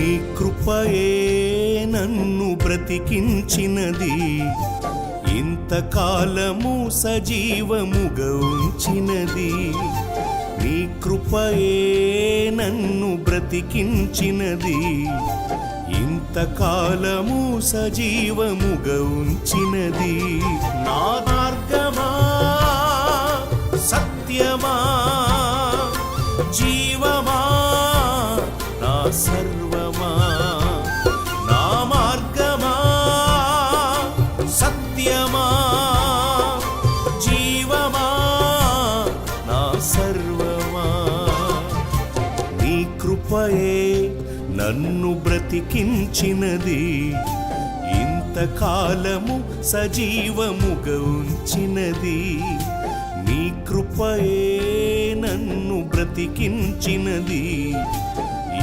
నీ కృపయే నన్ను బ్రతికించినది, ఇంతకాలము సజీవముగా ఉంచినది. నీ కృపయే నన్ను బ్రతికించినది, ఇంతకాలము సజీవముగా ఉంచినది. నా మార్గమా సత్యమా జీవమా నా సర్వమా, నా మార్గమా సత్యమా జీవమా నా సర్వమా. నీ కృపయే నన్ను బ్రతికించినది, ఇంతకాలము సజీవముగా ఉంచినది. నీ కృపయే నన్ను బ్రతికించినది,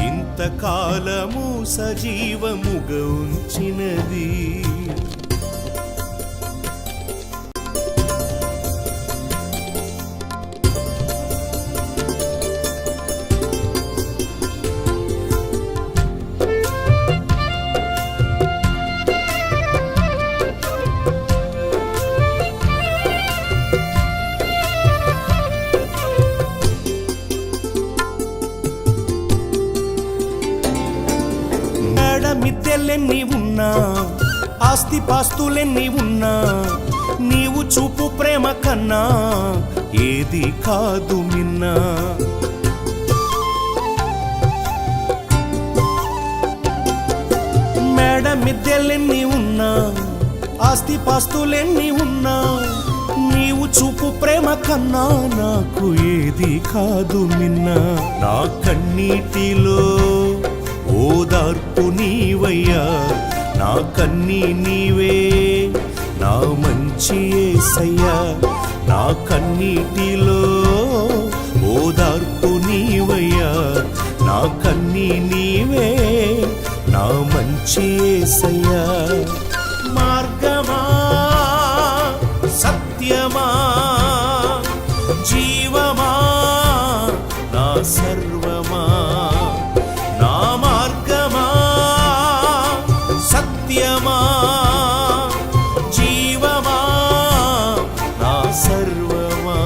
ఇంతకాలము సజీవముగా ఉంచినది. మిద్దెలెన్ని ఉన్నా ఆస్తిపాస్తులెన్ని ఉన్నా, నీవు చూపు ప్రేమ కన్నా ఏది కాదు మిన్నా. మేడ మిద్దెలెన్ని ఉన్నా ఆస్తిపాస్తులెన్ని ఉన్నా, నీవు చూపు ప్రేమ కన్నా నాకు ఏది కాదు మిన్నా. నా కన్నీటిలో ఓదార్పు నీవయ్యా, నా కన్నీ నీవే నా మంచి యేసయ్యా. నా కన్నీటిలో ఓదార్పు నీవయ్యా, నా కన్నీ నీవే నా మంచి యేసయ్యా. మార్గమా సత్యమా జీవమా నా సర్వమా, నా మార్గమా సత్యమా జీవమా నా సర్వమా.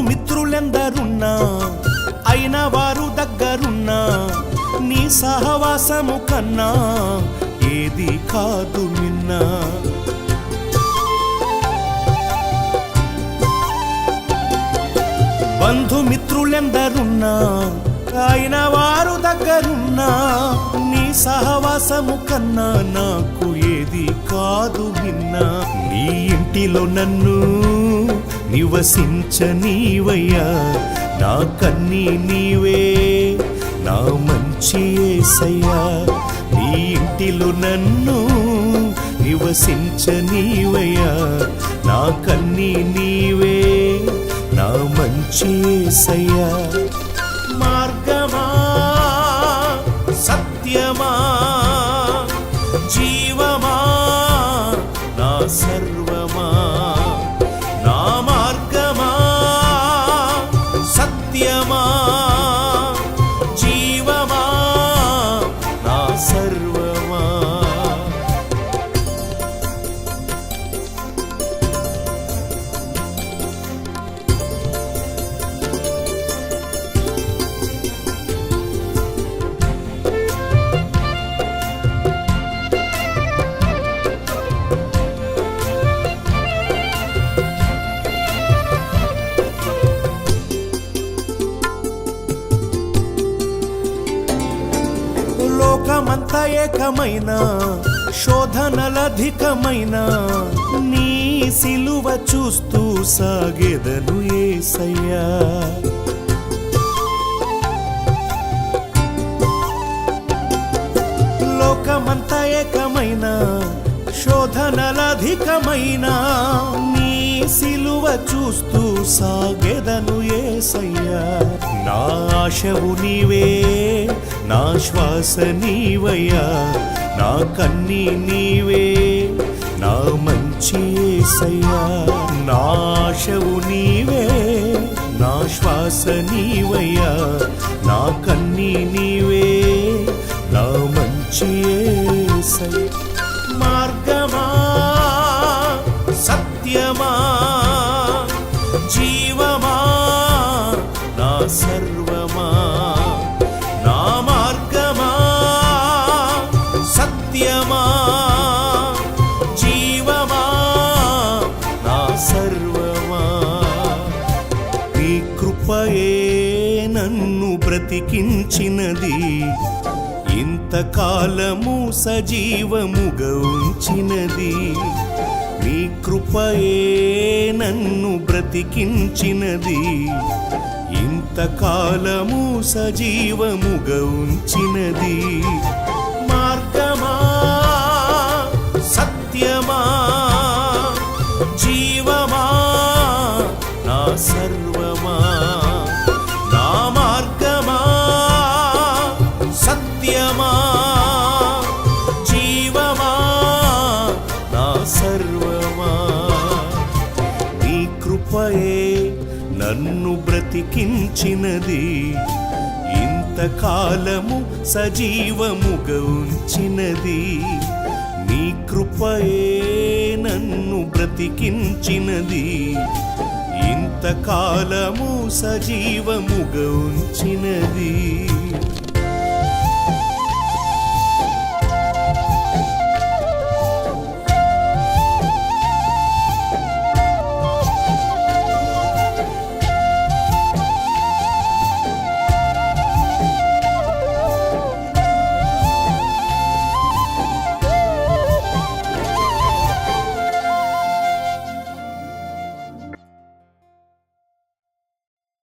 బంధుమిత్రులెందరున్నా అయిన వారు దగ్గరున్నా, నీ సహవాసము కన్నా ఏది కాదు మిన్నా. బంధుమిత్రులెందరున్నా అయిన వారు దగ్గరున్నా, నీ సహవాసము కన్నా నాకు ఏది కాదు మిన్నా. నీ ఇంటిలో నన్ను నివసించనీవయ్యా, నా కన్నీ నీవే నా మంచి యేసయ్యా. నీ ఇంటిలో నన్ను నివసించనీవయ్యా, నా కన్నీ నీవే నా మంచి యేసయ్యా. మార్గమా సత్యమా జీవమా నా సర్వమా, నా మార్గమా సత్యమా జీవమా నా సర్వమా. లోకమంతా ఏకమైన శోధనలధికమైన, నీ సిలువ చూస్తూ సాగెదను యేసయ్యా. లోకమంత ఏకమైన శోధనలధికమైన నీ సిలువ చూస్తూ సాగెదను యేసయ్యా. నా ఆశవు నీవే, నా శ్వాస నీవయ్యా, నా కన్నీ నీవే, నా మంచి యేసయ్యా. నా ఆశవు నీవే, నా శ్వాస నీవయ్యా, నా కన్నీ నీవే, నా మంచి యేసయ్యా. మార్గమా సత్యమా జీవమా నా సర్వమా. నా మార్గమా సత్యమా జీవమా నా సర్వమా. నీ కృపయే నన్ను బ్రతికించినది, ఇంతకాలము సజీవముగా ఉంచినది. నీ కృపయే నన్ను బ్రతికించినది, ఇంతకాలము సజీవముగా ఉంచినది. మార్గమా సత్యమా జీవమా నా సర్వమా. నా మార్గమా సత్యమా జీవమా నా సర్వమా. నీ కృపయే నన్ను బ్రతికించినది, ఇంతకాలము సజీవముగా ఉంచినది. నీ కృపయే నన్ను బ్రతికించినది, ఇంతకాలము సజీవముగా ఉంచినది.